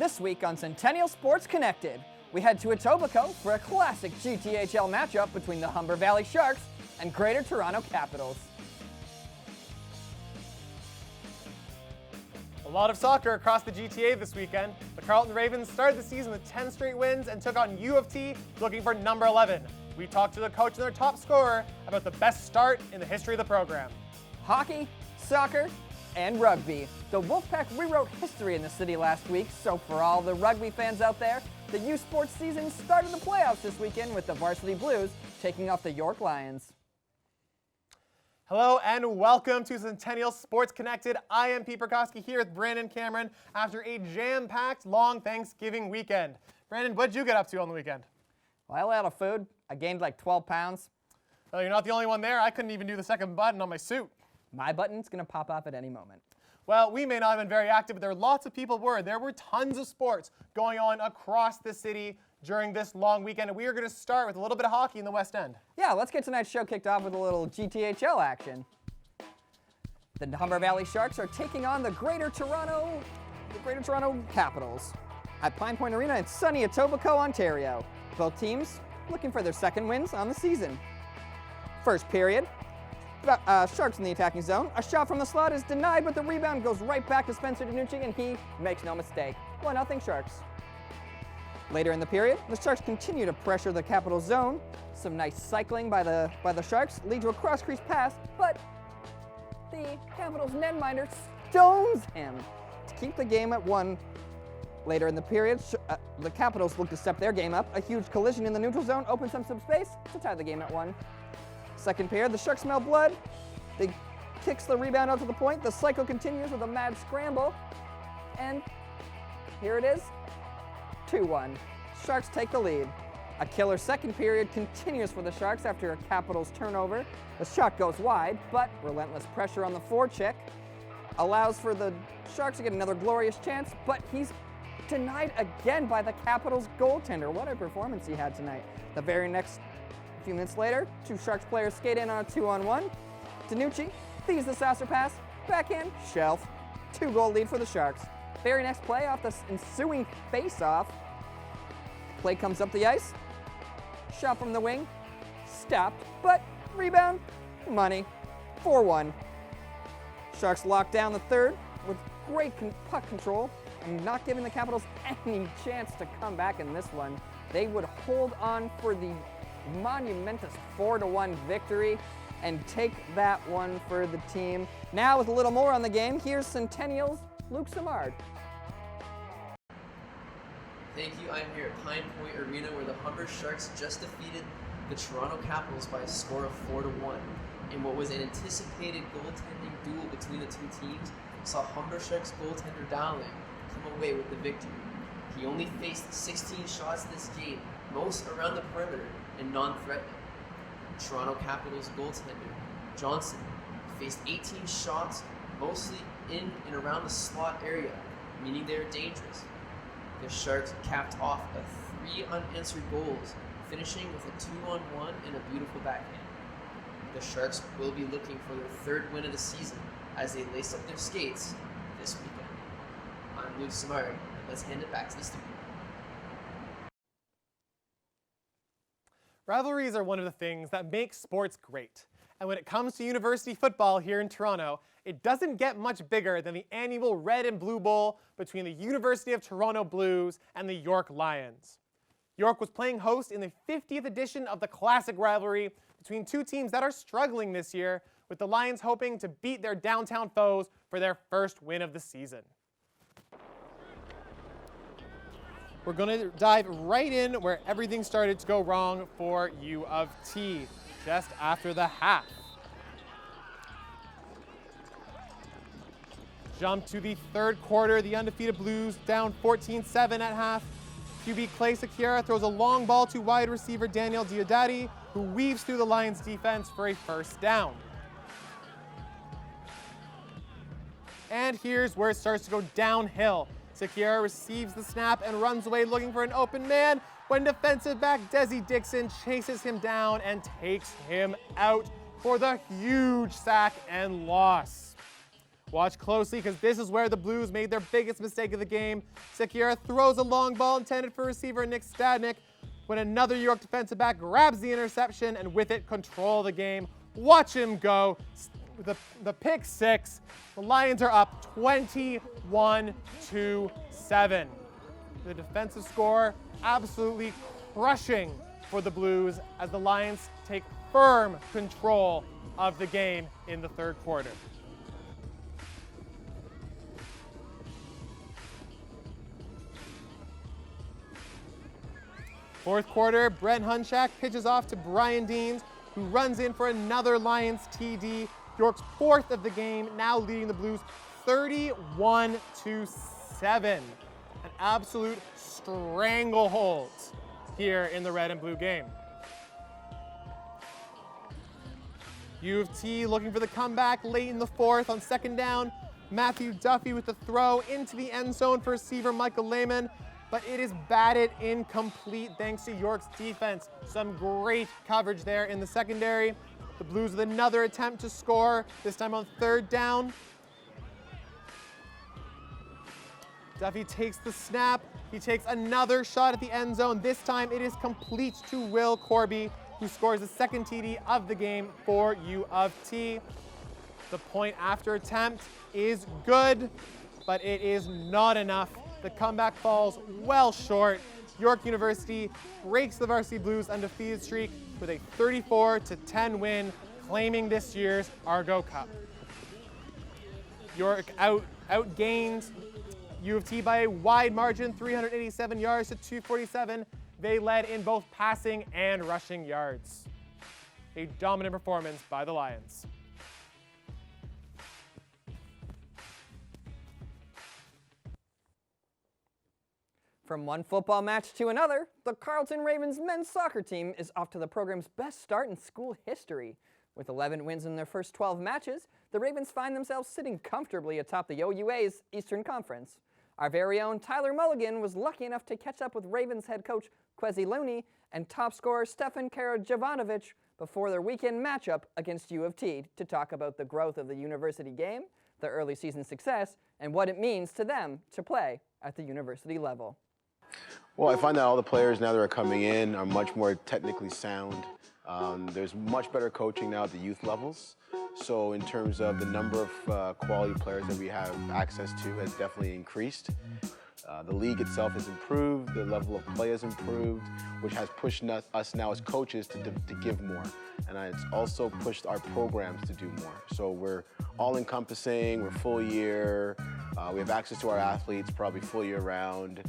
This week on Centennial Sports Connected, we head to Etobicoke for a classic GTHL matchup between the Humber Valley Sharks and Greater Toronto Capitals. A lot of soccer across the GTA this weekend. The Carleton Ravens started the season with 10 straight wins and took on U of T looking for number 11. We talked to the coach and their top scorer about the best start in the history of the program. Hockey, soccer, and rugby. The Wolfpack rewrote history in the city last week, so for all the rugby fans out there, the U Sports season started the playoffs this weekend with the Varsity Blues taking off the York Lions. Hello and welcome to Centennial Sports Connected. I am Pete Borkowski here with Brandon Cameron after a jam-packed long Thanksgiving weekend. Brandon, what did you get up to on the weekend? Well, I ate a lot of food. I gained like 12 pounds. Oh, you're not the only one there. I couldn't even do the second button on my suit. My button's going to pop off at any moment. Well, we may not have been very active, but there were lots of people were. There were tons of sports going on across the city during this long weekend, and we are going to start with a little bit of hockey in the West End. Yeah, let's get tonight's show kicked off with a little GTHL action. The Humber Valley Sharks are taking on the Greater Toronto Capitals at Pine Point Arena in sunny Etobicoke, Ontario. Both teams looking for their second wins on the season. First period, Sharks in the attacking zone. A shot from the slot is denied, but the rebound goes right back to Spencer DiNucci, and he makes no mistake. 1-0 Sharks. Later in the period, the Sharks continue to pressure the Capitals zone. Some nice cycling by the Sharks lead to a cross-crease pass, but the Capitals netminder stones him to keep the game at 1. Later in the period, the Capitals look to step their game up. A huge collision in the neutral zone opens up some space to tie the game at 1. Second period, the Sharks smell blood. They kicks the rebound out to the point. The cycle continues with a mad scramble. And here it is, 2-1. Sharks take the lead. A killer second period continues for the Sharks after a Capitals turnover. The shot goes wide, but relentless pressure on the forecheck allows for the Sharks to get another glorious chance, but he's denied again by the Capitals goaltender. What a performance he had tonight. The very next few minutes later, two Sharks players skate in on a 2-on-1. DiNucci feeds the saucer pass, backhand, shelf. 2-goal lead for the Sharks. Very next play off the ensuing face-off. Play comes up the ice. Shot from the wing. Stopped, but rebound, money. 4-1. Sharks lock down the third with great puck control and not giving the Capitals any chance to come back in this one. They would hold on for the monumentous 4-1 victory and take that one for the team. Now with a little more on the game, here's Centennial's Luke Samard. Thank you. I'm here at Pine Point Arena where the Humber Sharks just defeated the Toronto Capitals by a score of 4-1. In what was an anticipated goaltending duel between the two teams, saw Humber Sharks goaltender Dowling come away with the victory. He only faced 16 shots this game, most around the perimeter and non-threatening. Toronto Capitals goaltender Johnson faced 18 shots, mostly in and around the slot area, meaning they are dangerous. The Sharks capped off 3 unanswered goals, finishing with a 2-on-1 and a beautiful backhand. The Sharks will be looking for their third win of the season as they lace up their skates this weekend. I'm Luke Samard, and let's hand it back to the studio. Rivalries are one of the things that make sports great. And when it comes to university football here in Toronto, it doesn't get much bigger than the annual Red and Blue Bowl between the University of Toronto Blues and the York Lions. York was playing host in the 50th edition of the classic rivalry between two teams that are struggling this year, with the Lions hoping to beat their downtown foes for their first win of the season. We're going to dive right in where everything started to go wrong for U of T, just after the half. Jump to the third quarter, the undefeated Blues down 14-7 at half. QB Clay Sakira throws a long ball to wide receiver Daniel Diodati, who weaves through the Lions defense for a first down. And here's where it starts to go downhill. Sakira receives the snap and runs away looking for an open man when defensive back Desi Dixon chases him down and takes him out for the huge sack and loss. Watch closely because this is where the Blues made their biggest mistake of the game. Sekera throws a long ball intended for receiver Nick Stadnick when another York defensive back grabs the interception and with it control the game. Watch him go. The pick six. The Lions are up 21-7. The defensive score absolutely crushing for the Blues as the Lions take firm control of the game in the third quarter. Fourth quarter, Brent Hunchak pitches off to Brian Deans, who runs in for another Lions TD. York's fourth of the game, now leading the Blues 31-7. An absolute stranglehold here in the red and blue game. U of T looking for the comeback late in the fourth on second down. Matthew Duffy with the throw into the end zone for receiver Michael Lehman, but it is batted incomplete thanks to York's defense. Some great coverage there in the secondary. The Blues with another attempt to score, this time on third down. Duffy takes the snap. He takes another shot at the end zone. This time it is complete to Will Corby, who scores the second TD of the game for U of T. The point after attempt is good, but it is not enough. The comeback falls well short. York University breaks the Varsity Blues undefeated streak with a 34-10 win, claiming this year's Argo Cup. York outgained U of T by a wide margin, 387 yards to 247. They led in both passing and rushing yards. A dominant performance by the Lions. From one football match to another, the Carleton Ravens men's soccer team is off to the program's best start in school history. With 11 wins in their first 12 matches, the Ravens find themselves sitting comfortably atop the OUA's Eastern Conference. Our very own Tyler Mulligan was lucky enough to catch up with Ravens head coach Kwesi Looney and top scorer Stefan Karajovanovic before their weekend matchup against U of T to talk about the growth of the university game, the early season success, and what it means to them to play at the university level. Well, I find that all the players now that are coming in are much more technically sound. There's much better coaching now at the youth levels. So in terms of the number of quality players that we have access to has definitely increased. The league itself has improved, the level of play has improved, which has pushed us now as coaches to give more. And it's also pushed our programs to do more. So we're all-encompassing, we're full year, we have access to our athletes probably full year round.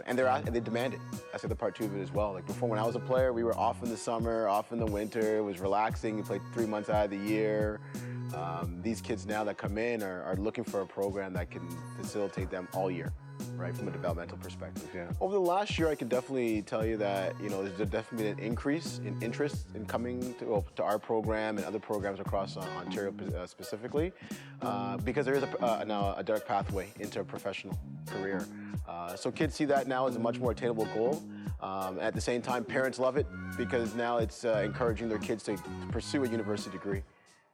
And they demand it. That's the other part too of it as well. Like before, when I was a player, we were off in the summer, off in the winter. It was relaxing. You played 3 months out of the year. These kids now that come in are looking for a program that can facilitate them all year, right, from a developmental perspective. Yeah. Over the last year, I can definitely tell you that there's definitely been an increase in interest in coming to our program and other programs across Ontario specifically, because there is now a direct pathway into a professional career. So kids see that now as a much more attainable goal. At the same time, parents love it because now it's encouraging their kids to pursue a university degree,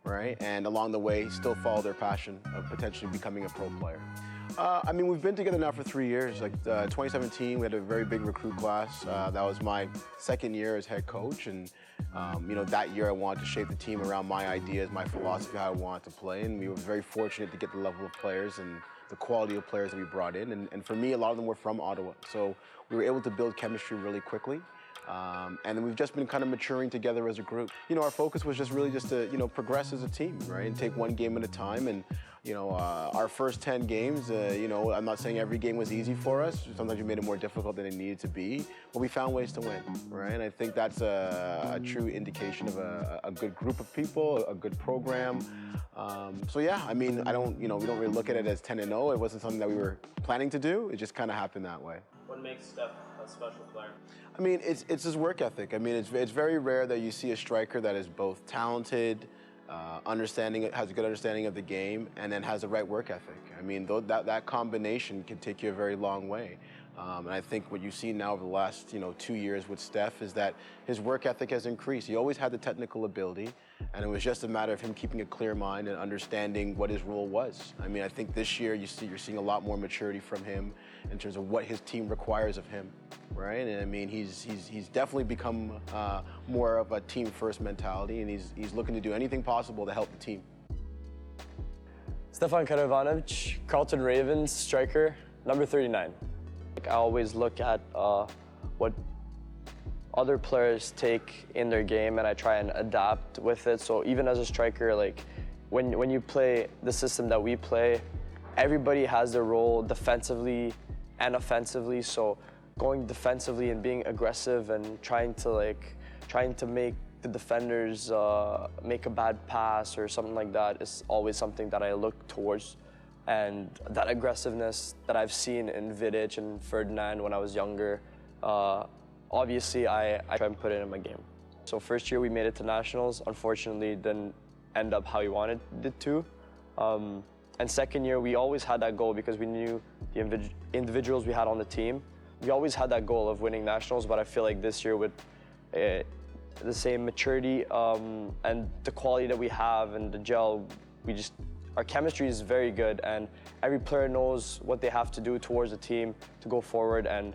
right? And along the way, still follow their passion of potentially becoming a pro player. We've been together now for 3 years. Like 2017, we had a very big recruit class. That was my second year as head coach, and that year I wanted to shape the team around my ideas, my philosophy, how I wanted to play, and we were very fortunate to get the level of players and the quality of players that we brought in. And for me, a lot of them were from Ottawa, so we were able to build chemistry really quickly. And then we've just been kind of maturing together as a group. Our focus was just to, progress as a team, right? And take one game at a time. And, our first 10 games, I'm not saying every game was easy for us. Sometimes we made it more difficult than it needed to be, but we found ways to win, right? And I think that's a true indication of a good group of people, a good program. We don't really look at it as 10-0. It wasn't something that we were planning to do. It just kind of happened that way. What makes Steph a special player? It's his work ethic. It's very rare that you see a striker that is both talented, has a good understanding of the game, and then has the right work ethic. That combination can take you a very long way. And I think what you've seen now over the last 2 years with Steph is that his work ethic has increased. He always had the technical ability, and it was just a matter of him keeping a clear mind and understanding what his role was. I mean, I think this year you're seeing a lot more maturity from him in terms of what his team requires of him, right? And I mean, he's definitely become more of a team-first mentality, and he's looking to do anything possible to help the team. Stefan Karavanovic, Carlton Ravens striker, number 39. I always look at what other players take in their game, and I try and adapt with it. So even as a striker, like when you play the system that we play, everybody has their role defensively and offensively. So going defensively and being aggressive and trying to make the defenders make a bad pass or something like that is always something that I look towards. And that aggressiveness that I've seen in Vidic and Ferdinand when I was younger, obviously I try and put it in my game. So first year we made it to nationals. Unfortunately, it didn't end up how we wanted it to. And second year we always had that goal because we knew the individuals we had on the team. We always had that goal of winning nationals, but I feel like this year with the same maturity and the quality that we have and the gel, our chemistry is very good, and every player knows what they have to do towards the team to go forward, and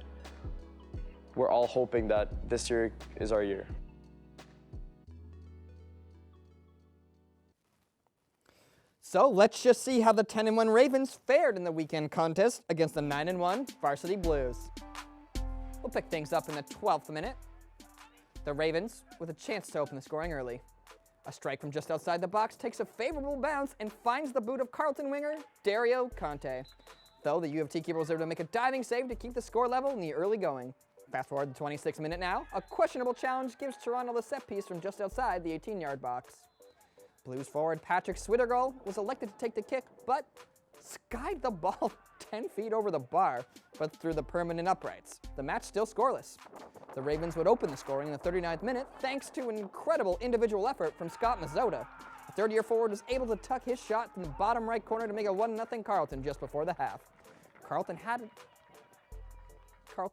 we're all hoping that this year is our year. So let's just see how the 10-1 Ravens fared in the weekend contest against the 9-1 Varsity Blues. We'll pick things up in the 12th minute. The Ravens with a chance to open the scoring early. A strike from just outside the box takes a favorable bounce and finds the boot of Carlton winger Dario Conte. Though the U of T keeper was able to make a diving save to keep the score level in the early going. Fast forward to the 26th minute now, a questionable challenge gives Toronto the set piece from just outside the 18-yard box. Blues forward Patrick Swittergall was elected to take the kick, but skied the ball 10 feet over the bar, but through the permanent uprights. The match still scoreless. The Ravens would open the scoring in the 39th minute thanks to an incredible individual effort from Scott Mazzota. The third-year forward was able to tuck his shot from the bottom right corner to make it 1-0 Carlton just before the half. Carlton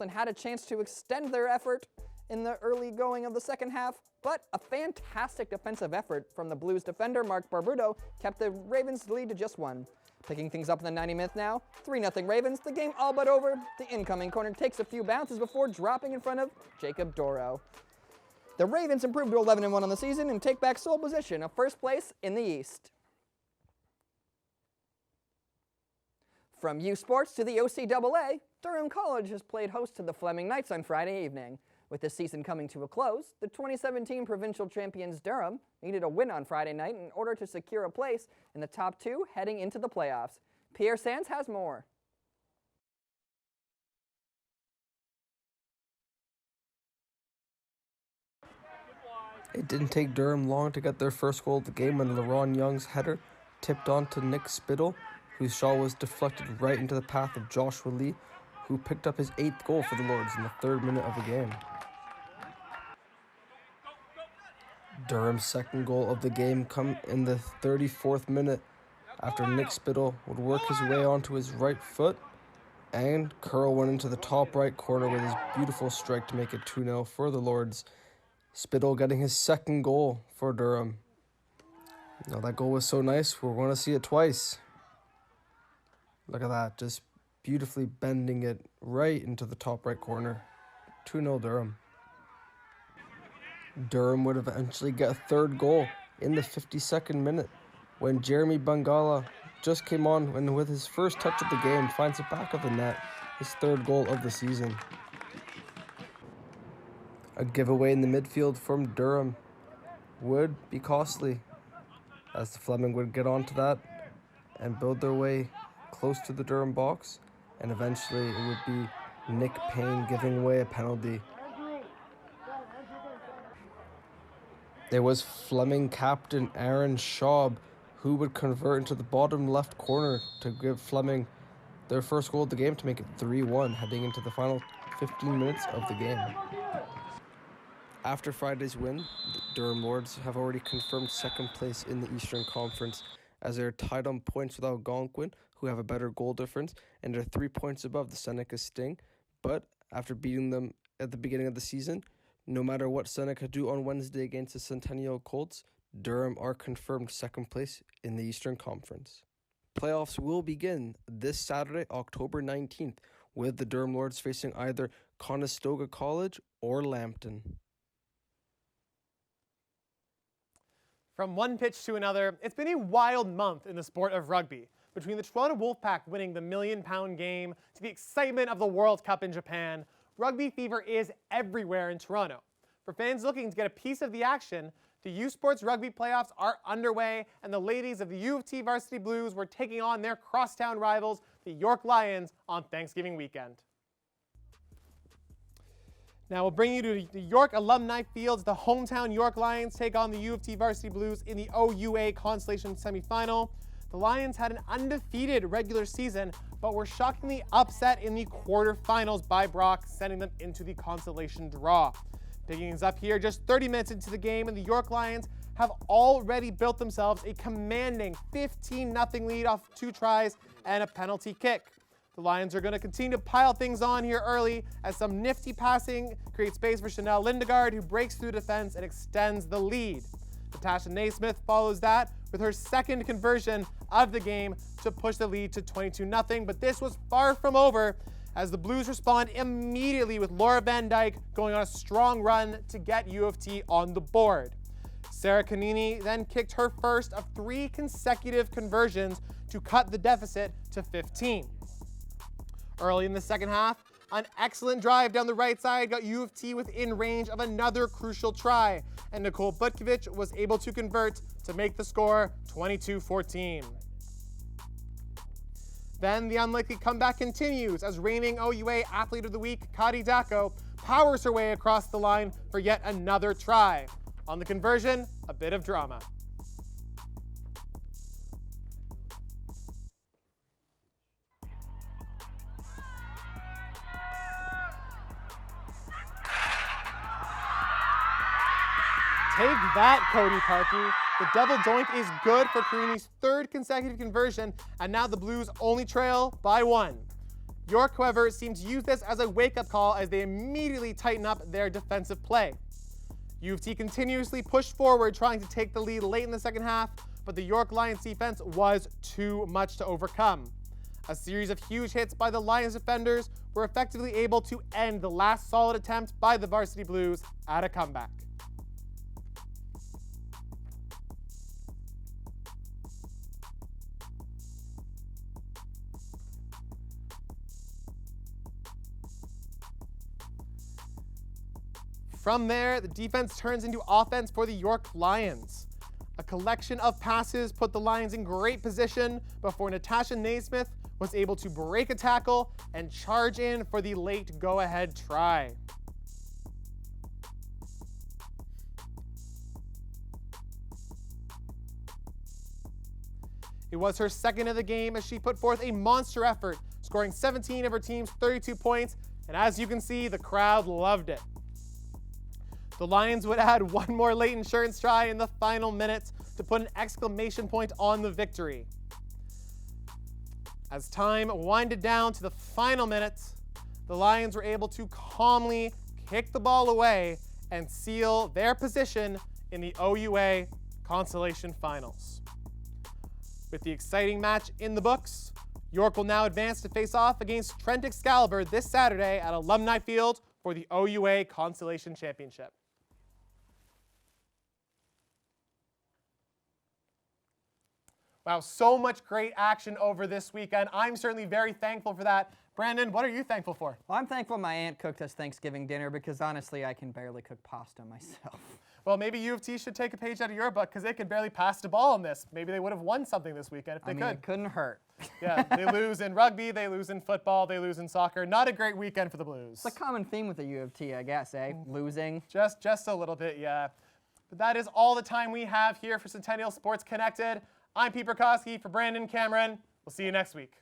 had a chance to extend their effort in the early going of the second half, but a fantastic defensive effort from the Blues defender Mark Barbuto kept the Ravens' lead to just one. Picking things up in the 90th minute now, 3-0 Ravens, the game all but over. The incoming corner takes a few bounces before dropping in front of Jacob Doro. The Ravens improve to 11-1 on the season and take back sole position of first place in the East. From U Sports to the OCAA, Durham College has played host to the Fleming Knights on Friday evening. With the season coming to a close, the 2017 provincial champions Durham needed a win on Friday night in order to secure a place in the top two heading into the playoffs. Pierre Sands has more. It didn't take Durham long to get their first goal of the game when LaRon Young's header tipped on to Nick Spittle, whose shot was deflected right into the path of Joshua Lee, who picked up his 8th goal for the Lords in the 3rd minute of the game. Durham's second goal of the game come in the 34th minute after Nick Spittle would work his way onto his right foot and curl one into the top right corner with his beautiful strike to make it 2-0 for the Lords. Spittle getting his second goal for Durham. Now that goal was so nice, we're going to see it twice. Look at that, just beautifully bending it right into the top right corner. 2-0 Durham. Durham would eventually get a 3rd goal in the 52nd minute when Jeremy Bangala just came on and with his first touch of the game finds the back of the net, his 3rd goal of the season. A giveaway in the midfield from Durham would be costly, as the Fleming would get onto that and build their way close to the Durham box, and eventually it would be Nick Payne giving away a penalty. It was Fleming captain Aaron Schaub who would convert into the bottom left corner to give Fleming their first goal of the game to make it 3-1 heading into the final 15 minutes of the game. After Friday's win, the Durham Lords have already confirmed second place in the Eastern Conference as they're tied on points with Algonquin, who have a better goal difference and are 3 points above the Seneca Sting, but after beating them at the beginning of the season, no matter what Seneca do on Wednesday against the Centennial Colts, Durham are confirmed second place in the Eastern Conference. Playoffs will begin this Saturday, October 19th, with the Durham Lords facing either Conestoga College or Lambton. From one pitch to another, it's been a wild month in the sport of rugby. Between the Toronto Wolfpack winning the million-pound game to the excitement of the World Cup in Japan, rugby fever is everywhere in Toronto. For fans looking to get a piece of the action, the U Sports Rugby playoffs are underway, and the ladies of the U of T Varsity Blues were taking on their crosstown rivals, the York Lions, on Thanksgiving weekend. Now we'll bring you to the York Alumni Fields. The hometown York Lions take on the U of T Varsity Blues in the OUA Constellation semifinal. The Lions had an undefeated regular season, but were shockingly upset in the quarterfinals by Brock, sending them into the consolation draw. Picking things up here, just 30 minutes into the game, and the York Lions have already built themselves a commanding 15-0 lead off 2 tries and a penalty kick. The Lions are going to continue to pile things on here early as some nifty passing creates space for Chanel Lindegaard, who breaks through defense and extends the lead. Natasha Naismith follows that with her second conversion of the game to push the lead to 22-0, but this was far from over as the Blues respond immediately with Laura Van Dyke going on a strong run to get U of T on the board. Sarah Canini then kicked her first of 3 consecutive conversions to cut the deficit to 15. Early in the second half, an excellent drive down the right side got U of T within range of another crucial try, and Nicole Butkovich was able to convert to make the score 22-14. Then the unlikely comeback continues as reigning OUA Athlete of the Week, Kadi Dacko, powers her way across the line for yet another try. On the conversion, a bit of drama. Take that, Cody Parkey. The double doink is good for Carini's 3rd consecutive conversion, and now the Blues only trail by 1. York, however, seems to use this as a wake-up call as they immediately tighten up their defensive play. U of T continuously pushed forward, trying to take the lead late in the second half, but the York Lions defense was too much to overcome. A series of huge hits by the Lions defenders were effectively able to end the last solid attempt by the Varsity Blues at a comeback. From there, the defense turns into offense for the York Lions. A collection of passes put the Lions in great position before Natasha Naismith was able to break a tackle and charge in for the late go-ahead try. It was her second of the game as she put forth a monster effort, scoring 17 of her team's 32 points, and as you can see, the crowd loved it. The Lions would add one more late insurance try in the final minutes to put an exclamation point on the victory. As time winded down to the final minutes, the Lions were able to calmly kick the ball away and seal their position in the OUA Consolation Finals. With the exciting match in the books, York will now advance to face off against Trent Excalibur this Saturday at Alumni Field for the OUA Consolation Championship. Wow, so much great action over this weekend. I'm certainly very thankful for that. Brandon, what are you thankful for? Well, I'm thankful my aunt cooked us Thanksgiving dinner because honestly, I can barely cook pasta myself. Well, maybe U of T should take a page out of your book because they could barely pass the ball on this. Maybe they would have won something this weekend if they could. It couldn't hurt. Yeah, they lose in rugby, they lose in football, they lose in soccer. Not a great weekend for the Blues. It's a common theme with the U of T, I guess, eh? Losing. Just a little bit, yeah. But that is all the time we have here for Centennial Sports Connected. I'm Pete Borkowski for Brandon Cameron. We'll see you next week.